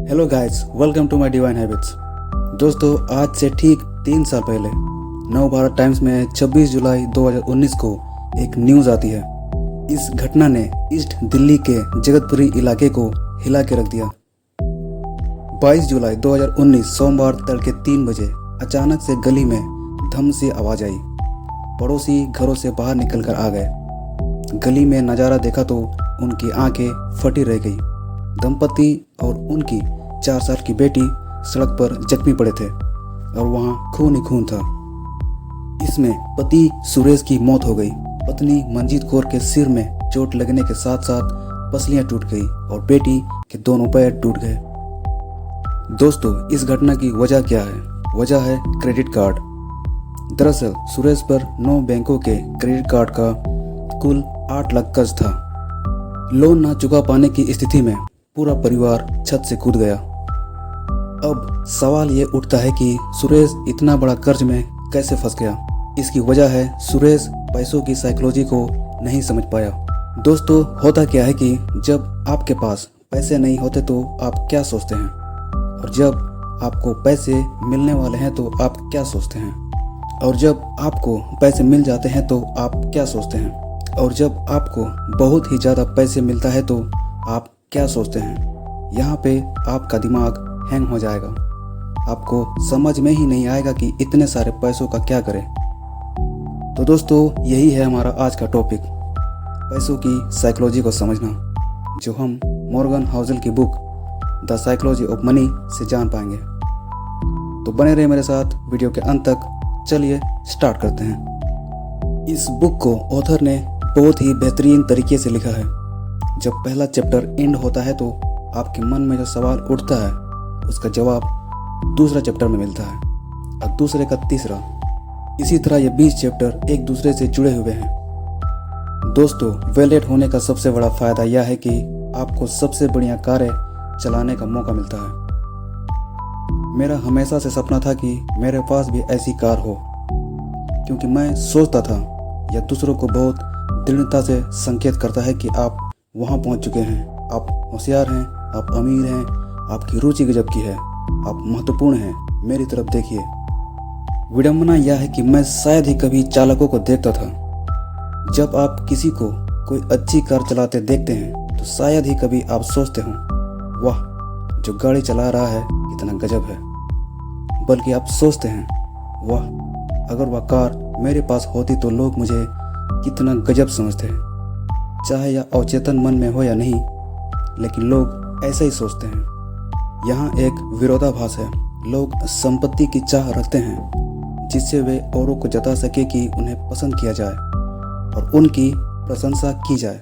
Hello guys, welcome to my Divine Habits. दोस्तों, आज से ठीक 3 साल पहले नवभारत टाइम्स में 26 जुलाई 2019 को एक न्यूज़ आती है। इस घटना ने ईस्ट दिल्ली के जगतपुरी इलाके को हिला के रख दिया। 22 जुलाई 2019 सोमवार तड़के 3 बजे अचानक से गली में धम सी आवाज़ आई। पड़ोसी घरों से बाहर निकल कर आ गए। गली में नज़ारा देखा तो उनकी आंखें फटी रह गई। दंपति और उनकी 4 साल की बेटी सड़क पर जख्मी पड़े थे और वहां खून ही खून था। इसमें पति सुरेश की मौत हो गई। पत्नी मंजीत कौर के सिर में चोट लगने के साथ साथ पसलियां टूट गई और बेटी के दोनों पैर टूट गए। दोस्तों, इस घटना की वजह क्या है? वजह है क्रेडिट कार्ड। दरअसल सुरेश पर 9 बैंकों के क्रेडिट कार्ड का कुल 8 लाख कर्ज था। लोन ना चुका पाने की स्थिति में पूरा परिवार छत से कूद गया। अब सवाल ये उठता है कि सुरेश इतना बड़ा कर्ज में कैसे फंस गया। इसकी वजह है सुरेश पैसों की साइकोलॉजी को नहीं समझ पाया। दोस्तों, होता क्या है कि जब आपके पास पैसे नहीं होते तो आप क्या सोचते हैं, और जब आपको पैसे मिलने वाले हैं तो आप क्या सोचते हैं, और जब आपको पैसे मिल जाते हैं तो आप क्या सोचते हैं, और जब आपको बहुत ही ज़्यादा पैसे मिलता है तो आप क्या सोचते हैं। यहाँ पे आपका दिमाग हैंग हो जाएगा। आपको समझ में ही नहीं आएगा कि इतने सारे पैसों का क्या करें। तो दोस्तों, यही है हमारा आज का टॉपिक, पैसों की साइकोलॉजी को समझना, जो हम मॉर्गन हाउसल की book the psychology of money से जान पाएंगे। तो बने रहे मेरे साथ वीडियो के अंत तक। चलिए स्टार्ट करते हैं। इस बुक को ऑथर ने बहुत ही बेहतरीन तरीके से लिखा है। जब पहला चैप्टर एंड होता है तो आपके मन में जो सवाल उठता है उसका जवाब दूसरा चैप्टर में मिलता है, और दूसरे का तीसरा। इसी तरह ये 20 चैप्टर एक दूसरे से जुड़े हुए हैं। दोस्तों, वेल होने का सबसे बड़ा फायदा यह है कि आपको सबसे बढ़िया कारें चलाने का मौका मिलता है। मेरा हमेशा से सपना था कि मेरे पास भी ऐसी कार हो, क्योंकि मैं सोचता था यह दूसरों को बहुत दृढ़ता से संकेत करता है कि आप वहाँ पहुँच चुके हैं, आप होशियार हैं, आप अमीर हैं, आपकी रुचि गजब की है, आप महत्वपूर्ण हैं, मेरी तरफ देखिए। विडंबना यह है कि मैं शायद ही कभी चालकों को देखता था। जब आप किसी को कोई अच्छी कार चलाते देखते हैं तो शायद ही कभी आप सोचते हो, वाह, जो गाड़ी चला रहा है कितना गजब है। बल्कि आप सोचते हैं, वाह, अगर वह कार मेरे पास होती तो लोग मुझे कितना गजब समझते हैं। चाहे यह अवचेतन मन में हो या नहीं, लेकिन लोग ऐसा ही सोचते हैं। यहाँ एक विरोधाभास है। लोग संपत्ति की चाह रखते हैं जिससे वे औरों को जता सके कि उन्हें पसंद किया जाए और उनकी प्रशंसा की जाए,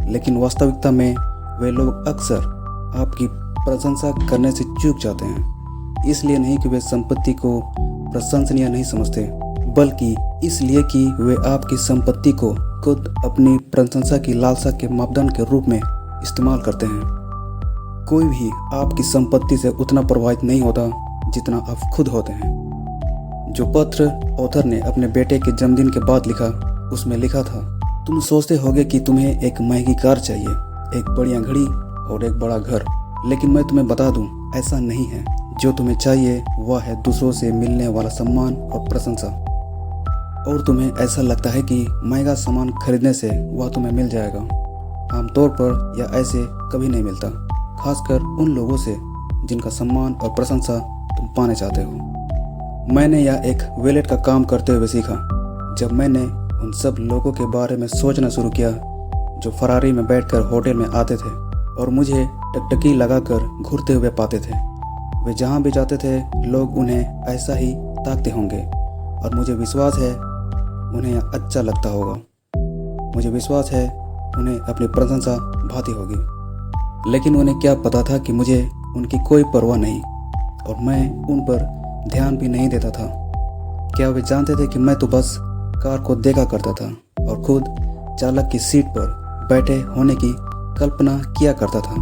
लेकिन वास्तविकता में वे लोग अक्सर आपकी प्रशंसा करने से चूक जाते हैं। इसलिए नहीं कि वे संपत्ति को प्रशंसनीय नहीं समझते, बल्कि इसलिए कि वे आपकी संपत्ति को खुद अपनी प्रशंसा की लालसा के मापदंड के रूप में इस्तेमाल करते हैं। कोई भी आपकी संपत्ति से उतना प्रभावित नहीं होता जितना आप खुद होते हैं। जो पत्र ऑथर ने अपने बेटे के जन्मदिन के बाद लिखा, उसमें लिखा था, तुम सोचते होगे कि तुम्हें एक महंगी कार चाहिए, एक बढ़िया घड़ी और एक बड़ा घर, लेकिन मैं तुम्हें बता दूं, ऐसा नहीं है। जो तुम्हें चाहिए वह है दूसरों से मिलने वाला सम्मान और प्रशंसा। और तुम्हें ऐसा लगता है कि महंगा सामान खरीदने से वह तुम्हें मिल जाएगा। आमतौर पर यह ऐसे कभी नहीं मिलता, खासकर उन लोगों से जिनका सम्मान और प्रशंसा तुम पाने चाहते हो। मैंने यह एक वेलेट का काम करते हुए सीखा, जब मैंने उन सब लोगों के बारे में सोचना शुरू किया जो फरारी में बैठकर होटल में आते थे और मुझे टकटकी लगाकर घूरते हुए पाते थे। वे जहाँ भी जाते थे लोग उन्हें ऐसा ही ताकते होंगे, और मुझे विश्वास है उन्हें अच्छा लगता होगा। मुझे विश्वास है उन्हें अपनी प्रशंसा भाती होगी। लेकिन उन्हें क्या पता था कि मुझे उनकी कोई परवाह नहीं, और मैं उन पर ध्यान भी नहीं देता था। क्या वे जानते थे कि मैं तो बस कार को देखा करता था और खुद चालक की सीट पर बैठे होने की कल्पना किया करता था।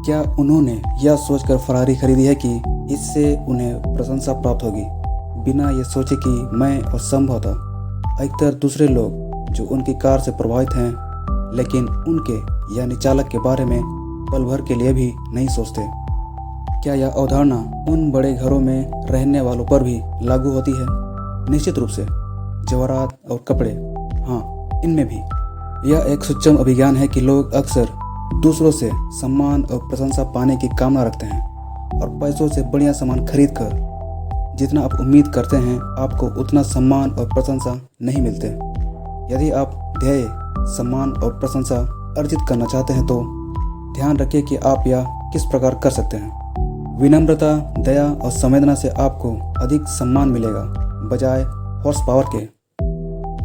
क्या उन्होंने यह सोचकर फरारी खरीदी है कि इससे उन्हें प्रशंसा प्राप्त होगी, बिना ये सोचे कि मैं और संभवतः अधिकतर दूसरे लोग जो उनकी कार से प्रभावित हैं, लेकिन उनके यानी चालक के बारे में पल भर के लिए भी नहीं सोचते। क्या यह अवधारणा उन बड़े घरों में रहने वालों पर भी लागू होती है? निश्चित रूप से। जवाहरात और कपड़े, हाँ, इनमें भी। यह एक सूक्ष्म अभिज्ञान है कि लोग अक्सर दूसरों से सम्मान और प्रशंसा पाने की कामना रखते हैं और पैसों से बढ़िया सामान खरीद कर जितना आप उम्मीद करते हैं आपको उतना सम्मान और प्रशंसा नहीं मिलते। यदि आप ध्येय, सम्मान और प्रशंसा अर्जित करना चाहते हैं तो ध्यान रखिए कि आप यह किस प्रकार कर सकते हैं। विनम्रता, दया और संवेदना से आपको अधिक सम्मान मिलेगा बजाय हॉर्स पावर के।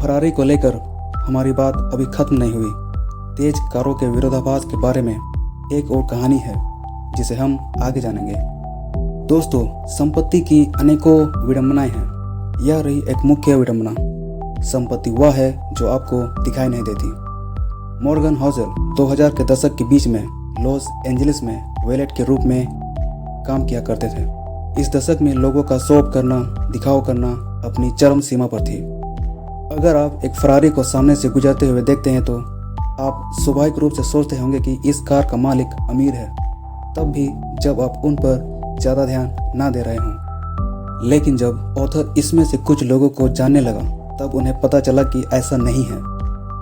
फरारी को लेकर हमारी बात अभी खत्म नहीं हुई। तेज कारों के विरोधाभास के बारे में एक और कहानी है जिसे हम आगे जानेंगे। दोस्तों, संपत्ति की अनेकों विडंबनाएं हैं। यह रही एक मुख्य विडंबना। संपत्ति वह है जो आपको दिखाई नहीं देती। मॉर्गन हॉसल 2000 के दशक के बीच में लॉस एंजलिस में वैलेट के रूप में काम किया करते थे। इस दशक में लोगों का शो ऑफ करना, दिखावा करना अपनी चरम सीमा पर थी। अगर आप एक फरारी को सामने से गुजरते हुए देखते हैं तो आप स्वाभाविक रूप से सोचते होंगे कि इस कार का मालिक अमीर है, तब भी जब आप उन पर ज़्यादा ध्यान ना दे रहे हों। लेकिन जब ऑथर इसमें से कुछ लोगों को जानने लगा तब उन्हें पता चला कि ऐसा नहीं है।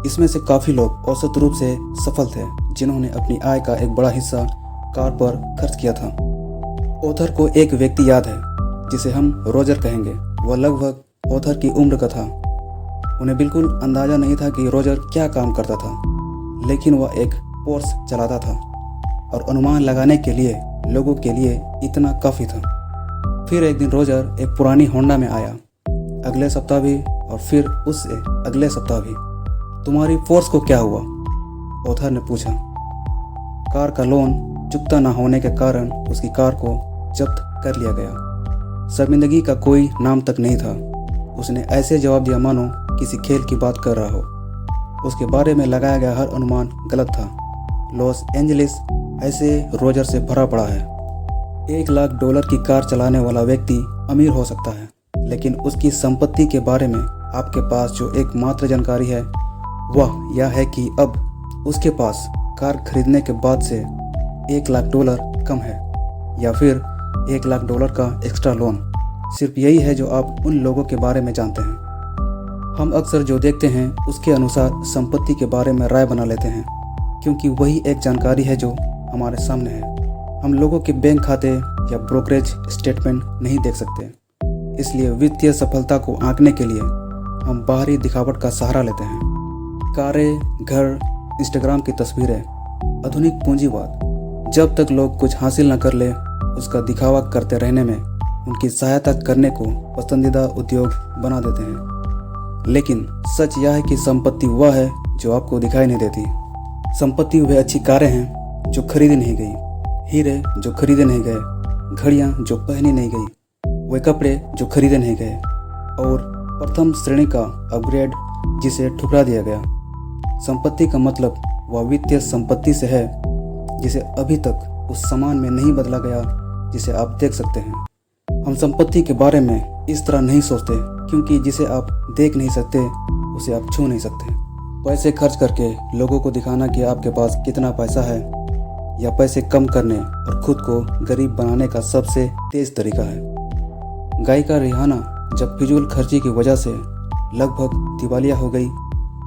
इसमें से काफ़ी लोग औसत रूप से सफल थे जिन्होंने अपनी आय का एक बड़ा हिस्सा कार पर खर्च किया था। ऑथर को एक व्यक्ति याद है जिसे हम रोजर कहेंगे। वह लगभग ऑथर की उम्र का था। उन्हें बिल्कुल अंदाज़ा नहीं था कि रोजर क्या काम करता था, लेकिन वह एक पोर्स चलाता था और अनुमान लगाने के लिए लोगों के लिए इतना काफ़ी था। फिर एक दिन रोजर एक पुरानी होंडा में आया, अगले सप्ताह भी, और फिर उससे अगले सप्ताह भी। तुम्हारी फोर्स को क्या हुआ? ऑथर ने पूछा। कार का लोन चुकता न होने के कारण उसकी कार को जब्त कर लिया गया। शर्मिंदगी का कोई नाम तक नहीं था। उसने ऐसे जवाब दिया मानो किसी खेल की बात कर रहा हो। उसके बारे में लगाया गया हर अनुमान गलत था। लॉस एंजलिस ऐसे रोजर से भरा पड़ा है। $1,00,000 की कार चलाने वाला व्यक्ति अमीर हो सकता है, लेकिन उसकी संपत्ति के बारे में आपके पास जो एकमात्र जानकारी है वह यह है कि अब उसके पास कार खरीदने के बाद से $1,00,000 कम है, या फिर $1,00,000 का एक्स्ट्रा लोन। सिर्फ यही है जो आप उन लोगों के बारे में जानते हैं। हम अक्सर जो देखते हैं उसके अनुसार संपत्ति के बारे में राय बना लेते हैं, क्योंकि वही एक जानकारी है जो हमारे सामने है। हम लोगों के बैंक खाते या ब्रोकरेज स्टेटमेंट नहीं देख सकते, इसलिए वित्तीय सफलता को आंकने के लिए हम बाहरी दिखावट का सहारा लेते हैं। कारें, घर, इंस्टाग्राम की तस्वीरें, आधुनिक पूंजीवाद। जब तक लोग कुछ हासिल न कर ले उसका दिखावा करते रहने में उनकी सहायता करने को पसंदीदा उद्योग बना देते हैं। लेकिन सच यह है कि संपत्ति वह है जो आपको दिखाई नहीं देती। संपत्ति वे अच्छी कारें हैं जो खरीदी नहीं गई, हीरे जो खरीदे नहीं गए, घड़ियां जो पहनी नहीं गई, वे कपड़े जो खरीदे नहीं गए, और प्रथम श्रेणी का अपग्रेड जिसे ठुकरा दिया गया। संपत्ति का मतलब वह वित्तीय संपत्ति से है जिसे अभी तक उस सामान में नहीं बदला गया जिसे आप देख सकते हैं। हम संपत्ति के बारे में इस तरह नहीं सोचते क्योंकि जिसे आप देख नहीं सकते उसे आप छू नहीं सकते। पैसे खर्च करके लोगों को दिखाना कि आपके पास कितना पैसा है या पैसे कम करने और खुद को गरीब बनाने का सबसे तेज तरीका है। गायिका रिहाना जब फिजूल खर्ची की वजह से लगभग दिवालिया हो गई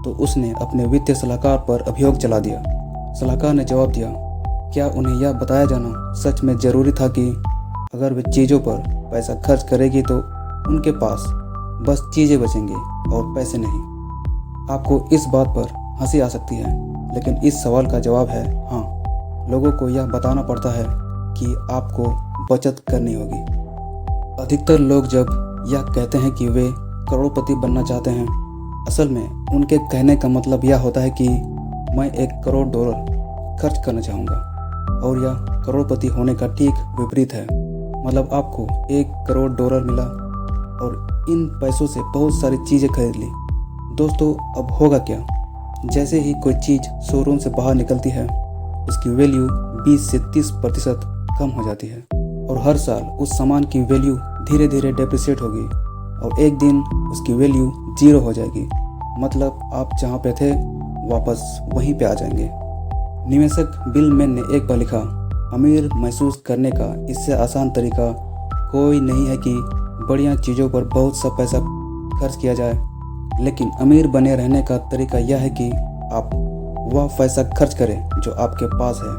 तो उसने अपने वित्तीय सलाहकार पर अभियोग चला दिया। सलाहकार ने जवाब दिया, क्या उन्हें यह बताया जाना सच में ज़रूरी था कि अगर वे चीज़ों पर पैसा खर्च करेगी तो उनके पास बस चीज़ें बचेंगी और पैसे नहीं। आपको इस बात पर हंसी आ सकती है, लेकिन इस सवाल का जवाब है हाँ। लोगों को यह बताना पड़ता है कि आपको बचत करनी होगी। अधिकतर लोग जब यह कहते हैं कि वे करोड़पति बनना चाहते हैं, असल में उनके कहने का मतलब यह होता है कि मैं $1 करोड़ खर्च करना चाहूँगा, और यह करोड़पति होने का ठीक विपरीत है। मतलब आपको $1 करोड़ मिला और इन पैसों से बहुत सारी चीज़ें खरीद ली। दोस्तों, अब होगा क्या? जैसे ही कोई चीज़ शोरूम से बाहर निकलती है उसकी वैल्यू 20 से 30% कम हो जाती है, और हर साल उस सामान की वैल्यू धीरे धीरे डेप्रिसिएट होगी और एक दिन उसकी वैल्यू 0 हो जाएगी। मतलब आप जहाँ पे थे वापस वहीं पे आ जाएंगे। निवेशक बिल मैन ने एक बार लिखा, अमीर महसूस करने का इससे आसान तरीका कोई नहीं है कि बढ़िया चीज़ों पर बहुत सा पैसा खर्च किया जाए, लेकिन अमीर बने रहने का तरीका यह है कि आप वह पैसा खर्च करें जो आपके पास है,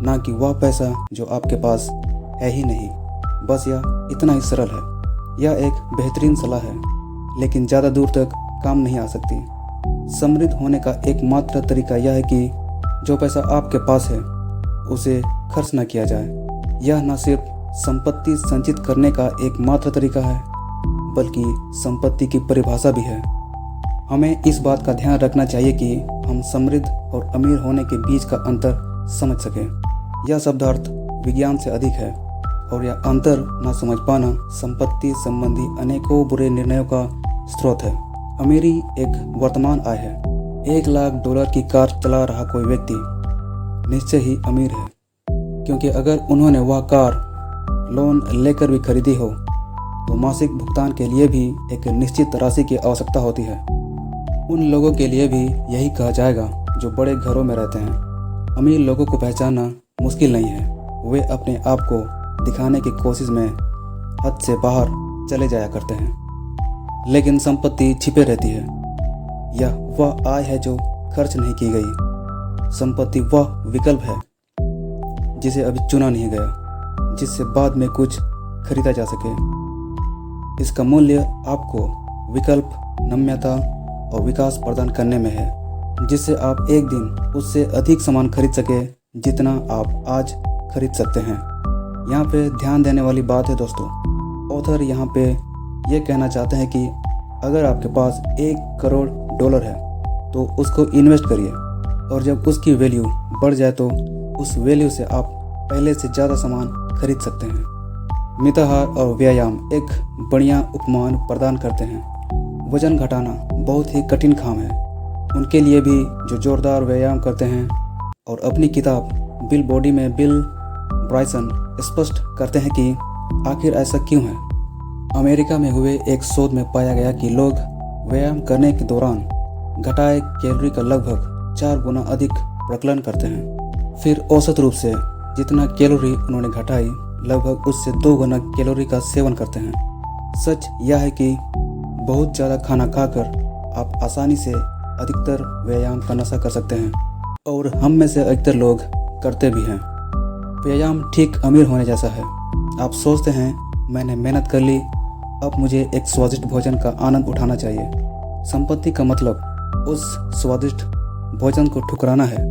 ना कि वह पैसा जो आपके पास है ही नहीं। बस यह इतना ही सरल है। यह एक बेहतरीन सलाह है, लेकिन ज़्यादा दूर तक काम नहीं आ सकती। समृद्ध होने का एकमात्र तरीका यह है कि जो पैसा आपके पास है उसे खर्च न किया जाए। यह न सिर्फ संपत्ति संचित करने का एकमात्र तरीका है, बल्कि संपत्ति की परिभाषा भी है। हमें इस बात का ध्यान रखना चाहिए कि हम समृद्ध और अमीर होने के बीच का अंतर समझ सकें। यह शब्दार्थ विज्ञान से अधिक है, और यह अंतर न समझ पाना संपत्ति संबंधी अनेकों बुरे निर्णयों का स्रोत है। अमीरी एक वर्तमान आय है। $1,00,000 की कार चला रहा कोई व्यक्ति निश्चय ही अमीर है, क्योंकि अगर उन्होंने वह कार लोन लेकर भी खरीदी हो तो मासिक भुगतान के लिए भी एक निश्चित राशि की आवश्यकता होती है। उन लोगों के लिए भी यही कहा जाएगा जो बड़े घरों में रहते हैं। अमीर लोगों को पहचानना मुश्किल नहीं है। वे अपने आप को दिखाने की कोशिश में हद से बाहर चले जाया करते हैं, लेकिन संपत्ति छिपे रहती है। यह वह आय है जो खर्च नहीं की गई। संपत्ति वह विकल्प है जिसे अभी चुना नहीं गया, जिससे बाद में कुछ खरीदा जा सके। इसका मूल्य आपको विकल्प, नम्यता और विकास प्रदान करने में है, जिससे आप एक दिन उससे अधिक सामान खरीद सके जितना आप आज खरीद सकते हैं। यहाँ पे ध्यान देने वाली बात है दोस्तों, ऑथर यहाँ पे ये कहना चाहते हैं कि अगर आपके पास $1 करोड़ है तो उसको इन्वेस्ट करिए, और जब उसकी वैल्यू बढ़ जाए तो उस वैल्यू से आप पहले से ज़्यादा सामान खरीद सकते हैं। मिताहार और व्यायाम एक बढ़िया उपमान प्रदान करते हैं। वजन घटाना बहुत ही कठिन काम है उनके लिए भी जो जोरदार व्यायाम करते हैं। और अपनी किताब बिल बॉडी में बिल ब्रायसन स्पष्ट करते हैं कि आखिर ऐसा क्यों है। अमेरिका में हुए एक शोध में पाया गया कि लोग व्यायाम करने के दौरान घटाए कैलोरी का लगभग 4 गुना अधिक प्रकलन करते हैं। फिर औसत रूप से जितना कैलोरी उन्होंने घटाई, लगभग उससे 2 गुना कैलोरी का सेवन करते हैं। सच यह है कि बहुत ज़्यादा खाना खाकर आप आसानी से अधिकतर व्यायाम का नशा कर सकते हैं, और हम में से अधिकतर लोग करते भी हैं। व्यायाम ठीक अमीर होने जैसा है। आप सोचते हैं मैंने मेहनत कर ली, अब मुझे एक स्वादिष्ट भोजन का आनंद उठाना चाहिए। संपत्ति का मतलब उस स्वादिष्ट भोजन को ठुकराना है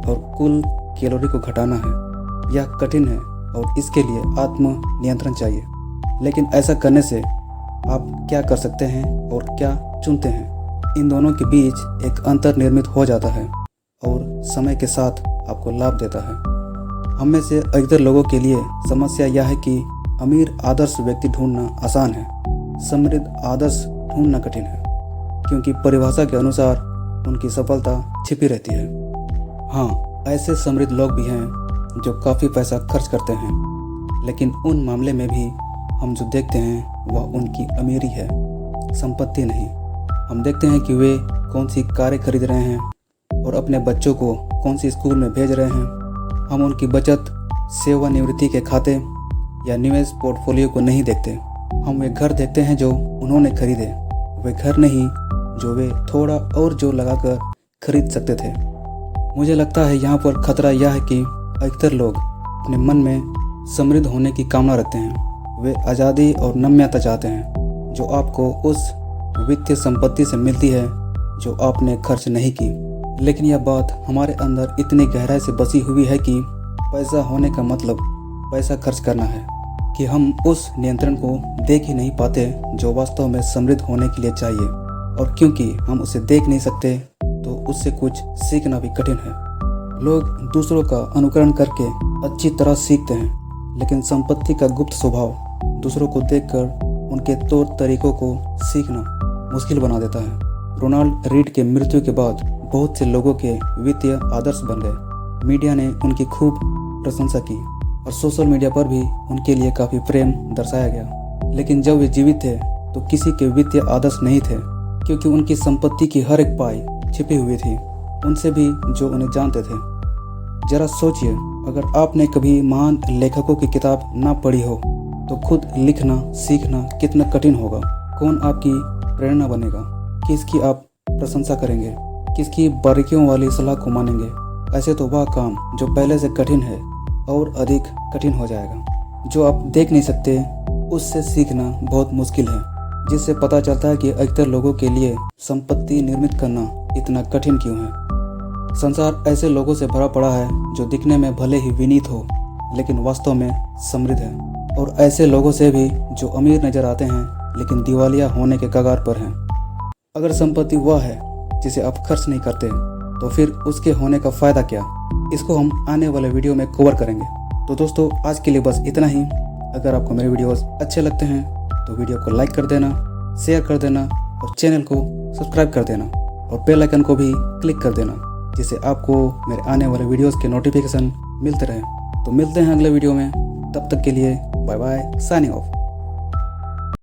और कुल कैलोरी को घटाना है। यह कठिन है और इसके लिए आत्म नियंत्रण चाहिए। लेकिन ऐसा करने से आप क्या कर सकते हैं और क्या चुनते हैं, इन दोनों के बीच एक अंतर निर्मित हो जाता है और समय के साथ आपको लाभ देता है। हम में से अधिकतर लोगों के लिए समस्या यह है कि अमीर आदर्श व्यक्ति ढूंढना आसान है, समृद्ध आदर्श ढूंढना कठिन है, क्योंकि परिभाषा के अनुसार उनकी सफलता छिपी रहती है। हाँ, ऐसे समृद्ध लोग भी हैं जो काफ़ी पैसा खर्च करते हैं, लेकिन उन मामले में भी हम जो देखते हैं वह उनकी अमीरी है, संपत्ति नहीं। हम देखते हैं कि वे कौन सी कारें खरीद रहे हैं और अपने बच्चों को कौन सी स्कूल में भेज रहे हैं। हम उनकी बचत, सेवानिवृत्ति के खाते या निवेश पोर्टफोलियो को नहीं देखते। हम वे घर देखते हैं जो उन्होंने खरीदे, वे घर नहीं जो वे थोड़ा और जोर लगाकर खरीद सकते थे। मुझे लगता है यहाँ पर खतरा यह है कि अधिकतर लोग अपने मन में समृद्ध होने की कामना रखते हैं। वे आज़ादी और नम्यता चाहते हैं जो आपको उस वित्तीय संपत्ति से मिलती है जो आपने खर्च नहीं की। लेकिन यह बात हमारे अंदर इतनी गहराई से बसी हुई है कि पैसा होने का मतलब पैसा खर्च करना है कि हम उस नियंत्रण को देख ही नहीं पाते जो वास्तव में समृद्ध होने के लिए चाहिए। और क्योंकि हम उसे देख नहीं सकते तो उससे कुछ सीखना भी कठिन है। लोग दूसरों का अनुकरण करके अच्छी तरह सीखते हैं, लेकिन संपत्ति का गुप्त स्वभाव दूसरों को देखकर उनके तौर तरीकों को सीखना मुश्किल बना देता है। रोनाल्ड रीड के मृत्यु के बाद बहुत से लोगों के वित्तीय आदर्श बन गए। मीडिया ने उनकी खूब प्रशंसा की और सोशल मीडिया पर भी उनके लिए काफ़ी प्रेम दर्शाया गया। लेकिन जब वे जीवित थे तो किसी के वित्तीय आदर्श नहीं थे, क्योंकि उनकी संपत्ति की हर एक पाई छिपी हुई थी उनसे भी जो उन्हें जानते थे। जरा सोचिए, अगर आपने कभी महान लेखकों की किताब ना पढ़ी हो तो खुद लिखना सीखना कितना कठिन होगा। कौन आपकी प्रेरणा बनेगा, किसकी आप प्रशंसा करेंगे, किसकी बारीकियों वाली सलाह को मानेंगे। ऐसे तो वह काम जो पहले से कठिन है और अधिक कठिन हो जाएगा। जो आप देख नहीं सकते उससे सीखना बहुत मुश्किल है, जिससे पता चलता है कि अधिकतर लोगों के लिए संपत्ति निर्मित करना इतना कठिन क्यों है। संसार ऐसे लोगों से भरा पड़ा है जो दिखने में भले ही विनीत हो लेकिन वास्तव में समृद्ध है, और ऐसे लोगों से भी जो अमीर नजर आते हैं लेकिन दिवालिया होने के कगार पर हैं। अगर संपत्ति वह है जिसे आप खर्च नहीं करते तो फिर उसके होने का फ़ायदा क्या। इसको हम आने वाले वीडियो में कवर करेंगे। तो दोस्तों, आज के लिए बस इतना ही। अगर आपको मेरे वीडियोस अच्छे लगते हैं तो वीडियो को लाइक कर देना, शेयर कर देना और चैनल को सब्सक्राइब कर देना और बेल आइकन को भी क्लिक कर देना, जिससे आपको मेरे आने वाले वीडियोस के नोटिफिकेशन मिलते रहे। तो मिलते हैं अगले वीडियो में, तब तक के लिए बाय बाय, साइनिंग ऑफ।